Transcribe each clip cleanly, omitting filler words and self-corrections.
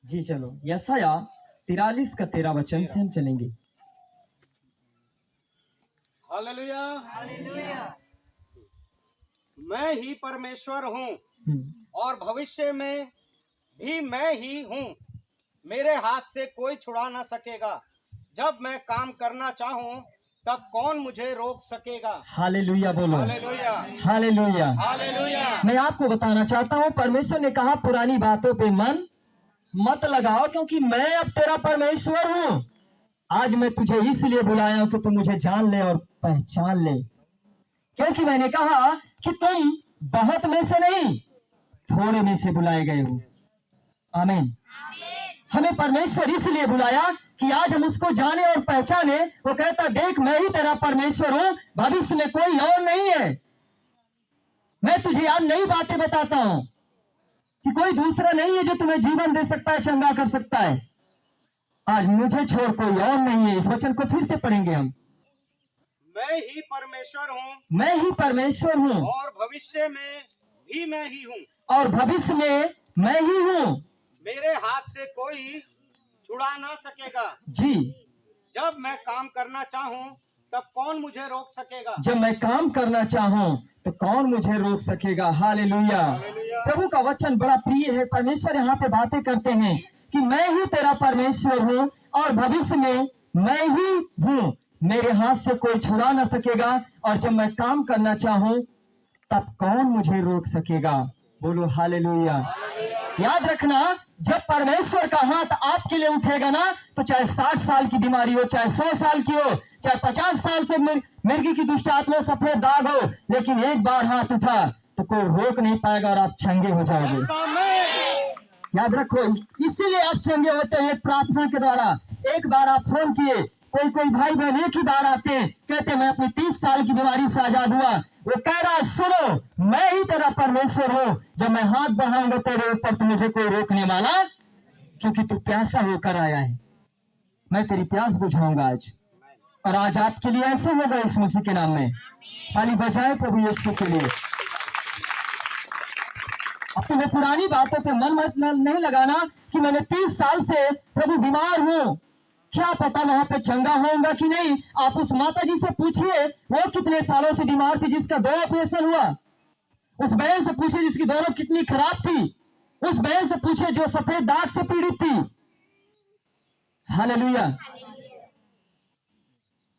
जी चलो यशाया 43 का 13 वचन से हम चलेंगे। हालेलुया। मैं ही परमेश्वर हूँ और भविष्य में भी मैं ही हूँ। मेरे हाथ से कोई छुड़ा ना सकेगा। जब मैं काम करना चाहूँ तब कौन मुझे रोक सकेगा। हालेलुया बोलो। हालेलुया। हालेलुया। हालेलुया। मैं आपको बताना चाहता हूँ, परमेश्वर ने कहा पुरानी बातों पे मन मत लगाओ, क्योंकि मैं अब तेरा परमेश्वर हूँ। आज मैं तुझे इसलिए बुलाया हूँ कि तू मुझे जान ले और पहचान ले, क्योंकि मैंने कहा कि तुम बहुत में से नहीं थोड़े में से बुलाए गए हो। आमीन। हमें परमेश्वर इसलिए बुलाया कि आज हम उसको जाने और पहचाने। वो कहता देख मैं ही तेरा परमेश्वर हूं, भविष्य में कोई और नहीं है। मैं तुझे आज नई बातें बताता हूं कि कोई दूसरा नहीं है जो तुम्हें जीवन दे सकता है, चंगा कर सकता है। आज मुझे छोड़ कोई और नहीं है। इस वचन को फिर से पढ़ेंगे हम। मैं ही परमेश्वर हूँ, मैं ही परमेश्वर हूँ और भविष्य में भी मैं ही हूँ। और भविष्य में मैं ही हूँ। मेरे हाथ से कोई छुड़ा ना सकेगा। जी। जब मैं काम करना चाहूँ तब कौन मुझे रोक सकेगा। जब मैं काम करना चाहूं तो कौन मुझे रोक सकेगा। हालेलुया। प्रभु का वचन बड़ा प्रिय है। परमेश्वर यहाँ पे बातें करते हैं कि मैं ही तेरा परमेश्वर हूँ और भविष्य में मैं ही हूँ। मेरे हाथ से कोई छुड़ा ना सकेगा, और जब मैं काम करना चाहूं तब कौन मुझे रोक सकेगा। बोलो हालेलुया। याद रखना, जब परमेश्वर का हाथ आपके लिए उठेगा ना, तो चाहे 60 साल की बीमारी हो, चाहे 100 साल की हो, चाहे 50 साल से मिर्गी की दुष्ट आत्मा सफेद दाग हो, लेकिन एक बार हाथ उठा तो कोई रोक नहीं पाएगा और आप चंगे हो जाओगे। याद रखो, इसीलिए आप चंगे होते हैं प्रार्थना के द्वारा। एक बार आप फोन किए, कोई भाई बहन एक ही बार आते हैं, कहते मैं अपनी 30 साल की बीमारी से आजाद हुआ। वो कह रहा है सुनो मैं ही तेरा परमेश्वर हूँ, जब मैं हाथ बढ़ाऊंगा तेरे ऊपर तो मुझे कोई रोकने वाला, क्योंकि तू प्यासा होकर आया है। मैं तेरी प्यास बुझाऊंगा आज, और आज आपके लिए ऐसे होगा इस मसीह के नाम में। ताली बजाए प्रभु यीशु के लिए। अब तुम्हें पुरानी बातों पे मन मत नहीं लगाना कि मैंने 30 साल से प्रभु बीमार हूँ, क्या पता वहां पे चंगा होगा कि नहीं। आप उस माता जी से पूछिए वो कितने सालों से बीमार थी, जिसका 2 ऑपरेशन हुआ। उस बहन से पूछिए जिसकी दोनों किडनी खराब थी। उस बहन से पूछिए जो सफेद दाग से पीड़ित थी। हालेलुया।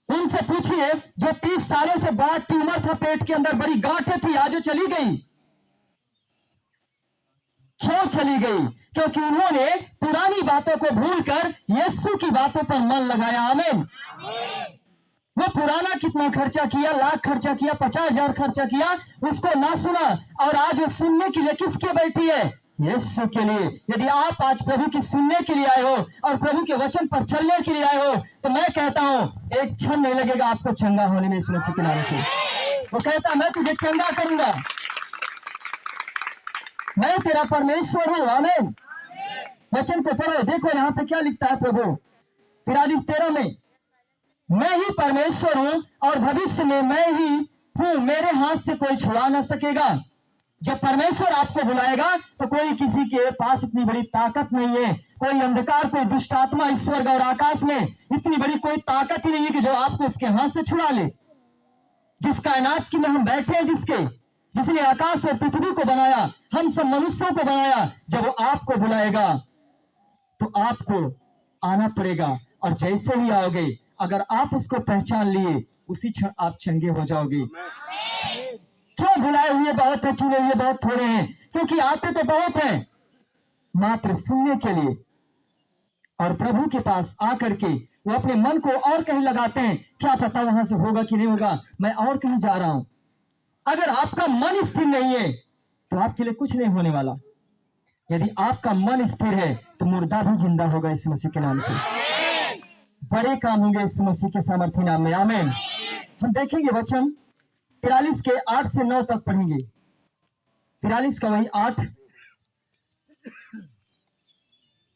उनसे पूछिए जो 30 सालों से बड़ा ट्यूमर था पेट के अंदर, बड़ी गांठें थी, आज वो चली गई। क्यों चली गई? क्योंकि उन्होंने पुरानी बातों को भूलकर यीशु की बातों पर मन लगाया। आमीन। वो पुराना कितना खर्चा किया, लाख खर्चा किया, 50,000 खर्चा किया, उसको ना सुना, और आज वो सुनने के लिए किसके बैठी है? यीशु के लिए। यदि आप आज प्रभु की सुनने के लिए आए हो और प्रभु के वचन पर चलने के लिए आए हो, तो मैं कहता हूं एक क्षण नहीं लगेगा आपको चंगा होने में इस मसीह के नाम से। वो कहता मैं तुझे चंगा करूंगा, मैं तेरा परमेश्वर हूं। आमीन। वचन को पढ़ो, देखो यहाँ पे क्या लिखता है प्रभु 43:13 में। मैं ही परमेश्वर हूं और भविष्य में मैं ही हूं, मेरे हाथ से कोई छुड़ा ना सकेगा। जब परमेश्वर आपको बुलाएगा तो कोई किसी के पास इतनी बड़ी ताकत नहीं है, कोई अंधकार, कोई दुष्ट आत्मा इस स्वर्ग और आकाश में इतनी बड़ी कोई ताकत ही नहीं है कि जो आपको उसके हाथ से छुड़ा ले। जिस कायनात की में हम बैठे हैं, जिसने आकाश और पृथ्वी को बनाया, हम सब मनुष्यों को बनाया, जब वो आपको बुलाएगा तो आपको आना पड़ेगा। और जैसे ही आओगे, अगर आप उसको पहचान लिए, उसी क्षण आप चंगे हो जाओगे। क्यों बुलाए हुए बहुत है, चुने हुए बहुत थोड़े हैं? क्योंकि आते तो बहुत हैं, मात्र सुनने के लिए। और प्रभु के पास आकर के वो अपने मन को और कहीं लगाते हैं, क्या पता वहां से होगा कि नहीं होगा, मैं और कहीं जा रहा हूं। अगर आपका मन स्थिर नहीं है तो आपके लिए कुछ नहीं होने वाला। यदि आपका मन स्थिर है तो मुर्दा भी जिंदा होगा इस मसीह के नाम से। बड़े काम होंगे इस मसीह के सामर्थ्य नाम में। आमीन। हम देखेंगे वचन 43 के 8 से 9 तक पढ़ेंगे। 43 का वही 8।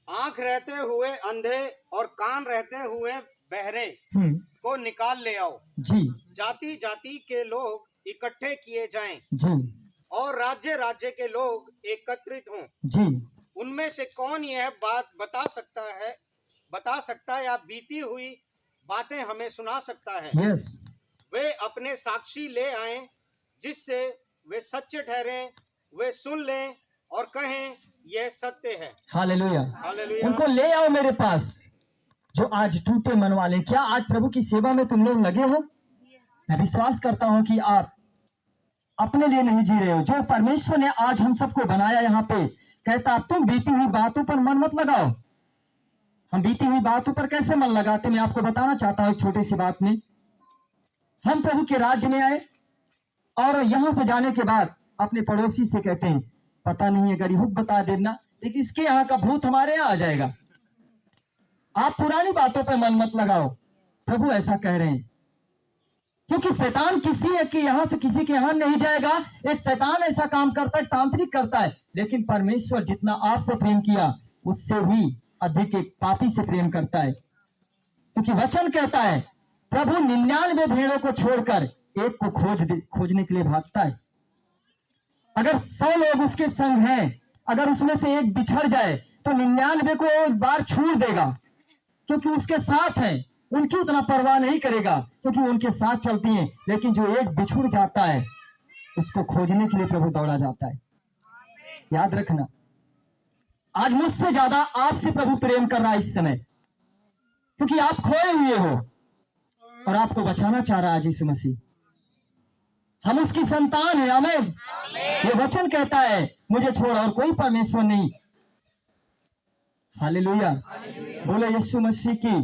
आंख रहते हुए अंधे और कान रहते हुए बहरे को निकाल ले आओ। जी। जाति जाति के लोग इकट्ठे किए जाएं जी। और राज्य राज्य के लोग एकत्रित हों। जी। उनमें से कौन यह बात बता सकता है या बीती हुई बातें हमें सुना सकता है। यस, वे अपने साक्षी ले आए जिससे वे सच्चे ठहरे, वे सुन लें और कहें यह सत्य है। हालेलुया। हालेलुया। उनको ले आओ मेरे पास जो आज टूटे मन वाले। क्या आज प्रभु की सेवा में तुम लोग लगे हो? मैं विश्वास करता हूं कि आप अपने लिए नहीं जी रहे हो। जो परमेश्वर ने आज हम सबको बनाया यहाँ पे, कहता अब तुम बीती हुई बातों पर मन मत लगाओ। हम बीती हुई बातों पर कैसे मन लगाते, मैं आपको बताना चाहता हूं एक छोटी सी बात में। हम प्रभु के राज्य में आए और यहां से जाने के बाद अपने पड़ोसी से कहते हैं पता नहीं अगर युग बता देना, लेकिन इसके यहाँ का भूत हमारे यहाँ आ जाएगा। आप पुरानी बातों पे मन मत लगाओ, प्रभु ऐसा कह रहे हैं। क्योंकि शैतान किसी के यहाँ से किसी के यहाँ नहीं जाएगा। एक शैतान ऐसा काम करता है, तांत्रिक करता है, लेकिन परमेश्वर जितना आपसे प्रेम किया उससे भी अधिक एक पापी से प्रेम करता है। क्योंकि वचन कहता है प्रभु 99 भेड़ों को छोड़कर एक को खोजने के लिए भागता है। अगर 100 लोग उसके संग हैं, अगर उसमें से एक बिछड़ जाए तो 99 को एक बार छोड़ देगा, क्योंकि उसके साथ हैं। उनकी उतना परवाह नहीं करेगा क्योंकि उनके साथ चलती हैं। लेकिन जो एक बिछुड़ जाता है उसको खोजने के लिए प्रभु दौड़ा जाता है। याद रखना, आज मुझसे ज्यादा आपसे प्रभु प्रेम कर रहा है इस समय, क्योंकि आप खोए हुए हो और आपको बचाना चाह रहा है यीशु मसीह। हम उसकी संतान है। आमीन। ये वचन कहता है मुझे छोड़ और कोई परमेश्वर नहीं। हालेलुया। बोले यीशु मसीह की।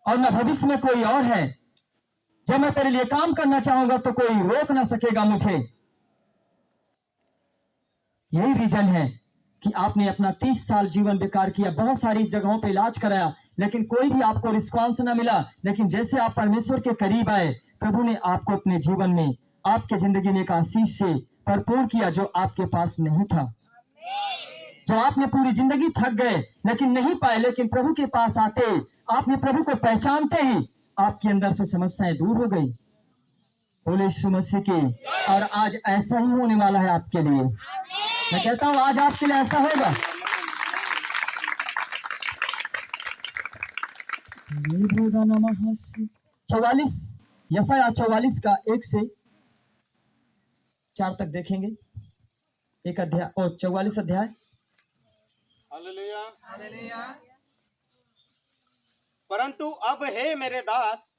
और न भविष्य में कोई और है। जब मैं तेरे लिए काम करना चाहूंगा तो कोई रोक ना सकेगा मुझे। यही रीजन है कि आपने अपना 30 साल जीवन बेकार किया, बहुत सारी जगहों पे इलाज कराया, लेकिन कोई भी आपको रिस्पॉन्स ना मिला। लेकिन जैसे आप परमेश्वर के करीब आए, प्रभु ने आपको अपने जीवन में, आपके जिंदगी में एक आशीष से भरपूर किया जो आपके पास नहीं था। जो आपने पूरी जिंदगी थक गए लेकिन नहीं पाए, लेकिन प्रभु के पास आते, आपने प्रभु को पहचानते ही आपके अंदर से समस्याएं दूर हो गई। बोले यीशु मसीह की। और आज ऐसा ही होने वाला है आपके लिए। मैं कहता हूं आज आपके लिए ऐसा होगा। 44 यशायाह 44 का 1 से 4 तक देखेंगे। एक अध्याय और 44 अध्याय। हालेलुया। परंतु अब हे मेरे दास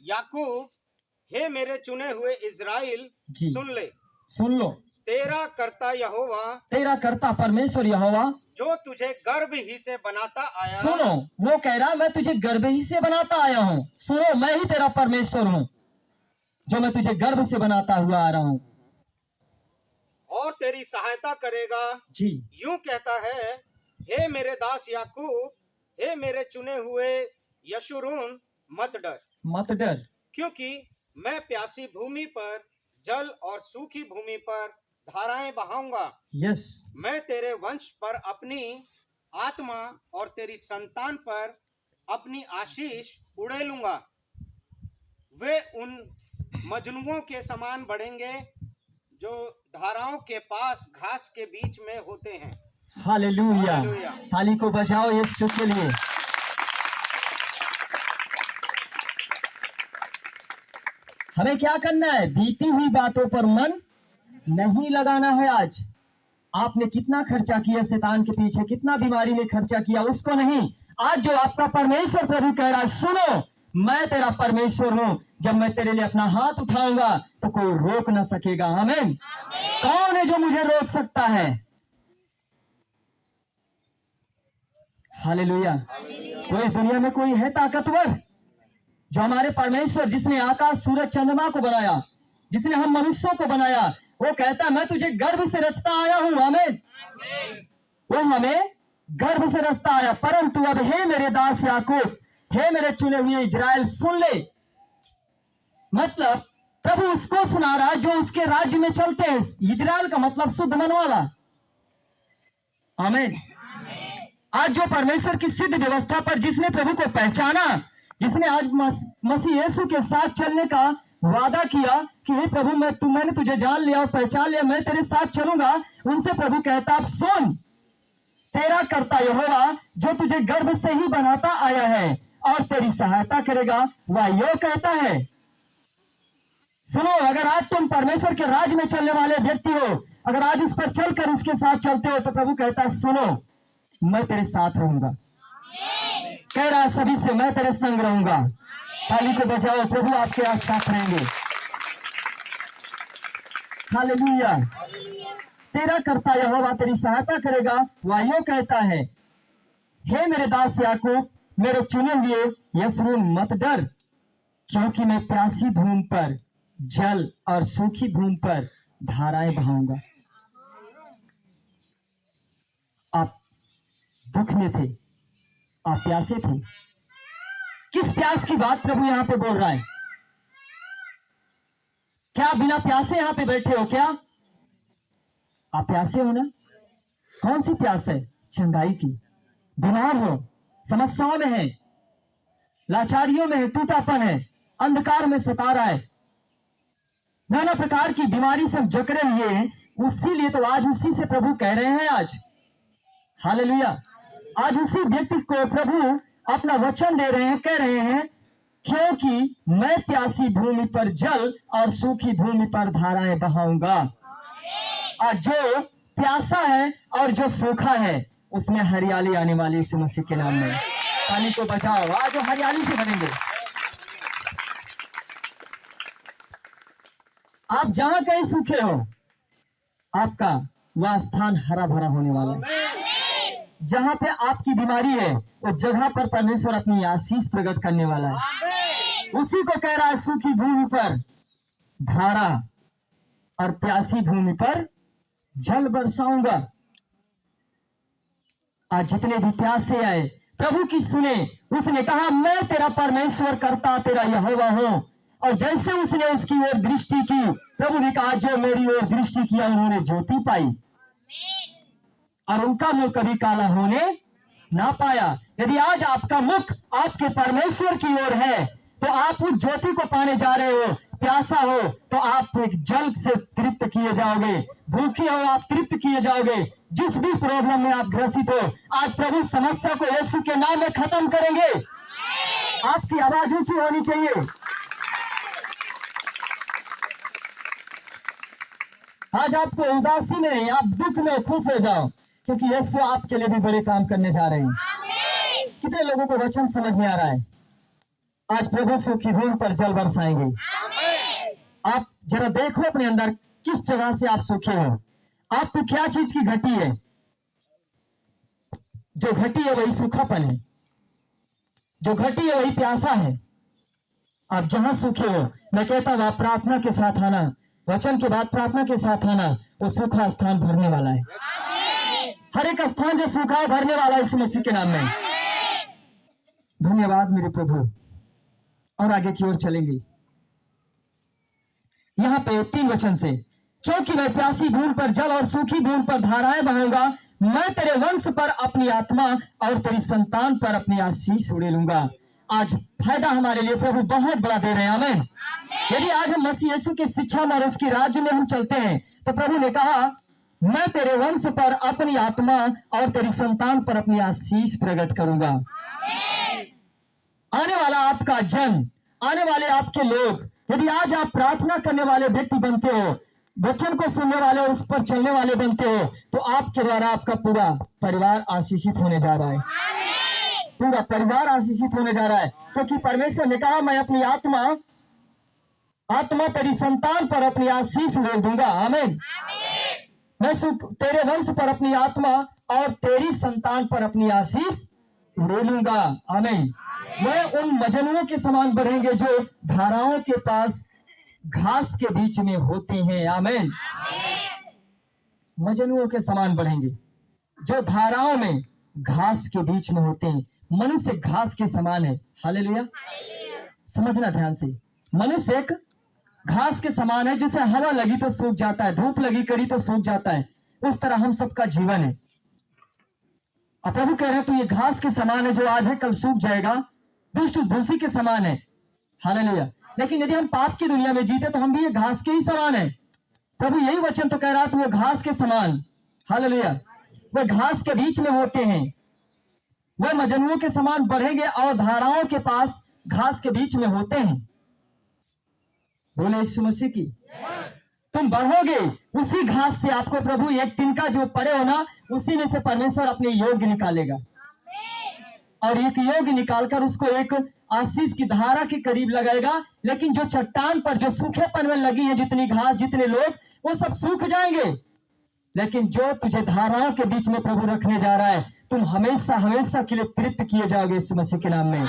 याकूब, हे मेरे चुने हुए इज़राइल, सुन लो। तेरा कर्ता यहोवा, तेरा कर्ता परमेश्वर यहोवा जो तुझे गर्भ ही से बनाता आया। सुनो, वो कह रहा मैं तुझे गर्भ ही से बनाता आया हूँ। सुनो, मैं ही तेरा परमेश्वर हूँ जो मैं तुझे गर्भ से बनाता हुआ आ रहा हूँ और तेरी सहायता करेगा। जी। यूं कहता है, हे मेरे दास याकूब, हे मेरे चुने हुए यशूरून, मत डर, क्योंकि मैं प्यासी भूमि पर जल और सूखी भूमि पर धाराएं बहाऊंगा। यस। मैं तेरे वंश पर अपनी आत्मा और तेरी संतान पर अपनी आशीष उड़ेलूंगा। वे उन मजनुओं के समान बढ़ेंगे जो धाराओं के पास घास के बीच में होते हैं। हालेलुया। ताली को बजाओ यीशु के लिए। हमें क्या करना है? बीती हुई बातों पर मन नहीं लगाना है। आज आपने कितना खर्चा किया शैतान के पीछे, कितना बीमारी में खर्चा किया, उसको नहीं। आज जो आपका परमेश्वर प्रभु कह रहा है, सुनो, मैं तेरा परमेश्वर हूं। जब मैं तेरे लिए अपना हाथ उठाऊंगा तो कोई रोक ना सकेगा। आमीन। कौन है जो मुझे रोक सकता है? हालेलुया। कोई दुनिया में कोई है ताकतवर जो हमारे परमेश्वर, जिसने आकाश सूरज चंद्रमा को बनाया, जिसने हम मनुष्यों को बनाया, वो कहता है मैं तुझे गर्भ से रचता आया हूं। आमीन। वो हमें गर्भ से रचता आया। परंतु अब हे मेरे दास याकूब, हे मेरे चुने हुए इजराइल, सुन ले। मतलब प्रभु उसको सुना रहा है जो उसके राज्य में चलते हैं। इजराइल का मतलब शुद्ध मन वाला। आमीन। आज जो परमेश्वर की सिद्ध व्यवस्था पर जिसने प्रभु को पहचाना, जिसने आज मसीह यीशु के साथ चलने का वादा किया कि हे प्रभु मैंने तुझे जान लिया और पहचान लिया, मैं तेरे साथ चलूंगा, उनसे प्रभु कहता अब सुन, तेरा कर्ता यहोवा जो तुझे गर्भ से ही बनाता आया है और तेरी सहायता करेगा, वह यो कहता है। सुनो, अगर आज तुम परमेश्वर के राज में चलने वाले व्यक्ति हो, अगर आज उस पर चलकर उसके साथ चलते हो, तो प्रभु कहता है सुनो, मैं तेरे साथ रहूंगा। कह रहा है सभी से, मैं तेरे संग रहूंगा। ताली को बजाओ, प्रभु आपके साथ रहेंगे। हालेलुया। तेरा कर्ता यहोवा तेरी सहायता करेगा, वह यो कहता है, हे मेरे दास याकूब, मेरे चुने हुए यशरून, मत डर, क्योंकि मैं प्यासी भूमि पर जल और सूखी भूमि पर धाराएं बहाऊंगा। आप दुख में थे, आप प्यासे थे। किस प्यास की बात प्रभु यहां पे बोल रहा है? क्या बिना प्यासे यहां पे बैठे हो? क्या आप प्यासे हो ना? कौन सी प्यास है? चंगाई की। बीमार हो, समस्याओं में है, लाचारियों में है, टूटापन है, अंधकार में सता रहा है, नाना प्रकार की बीमारी से जकड़े हुए हैं। उसी तो आज उसी से प्रभु कह रहे हैं आज, हालेलुया, आज उसी व्यक्ति को प्रभु अपना वचन दे रहे हैं, कह रहे हैं, क्योंकि मैं प्यासी भूमि पर जल और सूखी भूमि पर धाराएं बहाऊंगा। और जो प्यासा है और जो सूखा है, उसमें हरियाली आने वाली यीशु मसीह के नाम में। पानी को बचाओ, आज वो हरियाली से बनेंगे। आप जहां कहीं सूखे हो, आपका वह स्थान हरा भरा होने वाला है। जहां पे आपकी बीमारी है, उस जगह पर परमेश्वर अपनी आशीष प्रकट करने वाला है। उसी को कह रहा है, सूखी भूमि पर धारा और प्यासी भूमि पर जल बरसाऊंगा। आज जितने भी प्यासे आए, प्रभु की सुने। उसने कहा, मैं तेरा परमेश्वर कर्ता तेरा यहोवा हूं। और जैसे उसने उसकी ओर दृष्टि की, प्रभु ने कहा, जो मेरी ओर दृष्टि किया उन्होंने ज्योति पाई और उनका मुख कभी काला होने ना पाया। यदि आज आपका मुख आपके परमेश्वर की ओर है, तो आप उस ज्योति को पाने जा रहे हो। प्यासा हो तो आप एक जल से तृप्त किए जाओगे, भूखे हो आप तृप्त किए जाओगे। जिस भी प्रॉब्लम में आप ग्रसित हो, आज प्रभु समस्या को यीशु के नाम में खत्म करेंगे। आपकी आवाज ऊंची होनी चाहिए। आज आपको उदासी में नहीं, आप दुख में खुश हो जाओ, क्योंकि यीशु आपके लिए भी बड़े काम करने जा रहे हैं। कितने लोगों को वचन समझ में आ रहा है? आज प्रभु सूखी भूमि पर जल बरसाएंगे। आप जरा देखो अपने अंदर, किस जगह से आप सूखे हो। आपको क्या चीज की घटी है? जो घटी है वही सूखापन है, जो घटी है वही प्यासा है। आप जहां सूखे हो, मैं कहता हूं आप प्रार्थना के साथ आना, वचन के बाद प्रार्थना के साथ आना, वो सूखा स्थान भरने वाला है। हर एक स्थान जो सूखा है भरने वाला है यीशु मसीह के नाम में। धन्यवाद मेरे प्रभु। और आगे की ओर चलेंगे। यहां पे 3 वचन से, क्योंकि मैं प्यासी भूमि पर जल और सूखी भूमि पर धाराएं बहाऊंगा, मैं तेरे वंश पर अपनी आत्मा और तेरी संतान पर अपनी आशीष उड़ेलूंगा। आज फायदा हमारे लिए प्रभु बहुत बड़ा दे रहे हैं। आमीन। यदि आज हम मसीह यीशु की शिक्षा में और उसकी राज्य में हम चलते हैं, तो प्रभु ने कहा, मैं तेरे वंश पर अपनी आत्मा और तेरी संतान पर अपनी आशीष प्रकट करूंगा। आने वाला आपका जन, आने वाले आपके लोग, यदि आज आप प्रार्थना करने वाले व्यक्ति बनते हो, वचन को सुनने वाले और उस पर चलने वाले बनते हो, तो आपके द्वारा आपका पूरा परिवार आशीषित होने जा रहा है। पूरा परिवार आशीषित होने जा रहा है, क्योंकि परमेश्वर ने कहा, मैं अपनी आत्मा तेरी संतान पर अपनी आशीष उड़ेल दूंगा। आमीन। मैं तेरे वंश पर अपनी आत्मा और तेरी संतान पर अपनी आशीष उड़ेलूंगा। आमीन। वे उन मजनुओं के समान बढ़ेंगे जो धाराओं के पास घास के बीच में होती हैं। आमीन। मजनुओं के समान बढ़ेंगे जो धाराओं में घास के बीच में होते हैं। मनुष्य घास के समान है। हालेलुया। समझना ध्यान से, मनुष्य एक घास के समान है, जिसे हवा लगी तो सूख जाता है, धूप लगी कड़ी तो सूख जाता है। उस तरह हम सबका जीवन है। अब प्रभु कह रहे हैं, तो ये घास के समान है, जो आज है कल सूख जाएगा, दुष्ट भूसी के समान है। हालेलुया। लेकिन यदि हम पाप की दुनिया में जीते, तो हम भी ये घास के ही समान है। प्रभु यही वचन तो कह रहा था, वो घास के समान। हालेलुया। वह घास के बीच में होते हैं। वह मजनुओं के समान बढ़ेंगे और धाराओं के पास घास के बीच में होते हैं। बोले यीशु मसीह की। तुम बढ़ोगे उसी घास से, आपको प्रभु एक तिनका जो पड़े हो ना, उसी में से परमेश्वर अपने योग्य निकालेगा और एक योग्य निकालकर उसको एक आशीष की धारा के करीब लगाएगा। लेकिन जो चट्टान पर जो सूखेपन में लगी है, जितनी घास, जितने लोग, वो सब सूख जाएंगे। लेकिन जो तुझे धाराओं के बीच में प्रभु रखने जा रहा है, तुम हमेशा हमेशा के लिए तृप्त किए जाओगे यीशु मसीह के नाम में।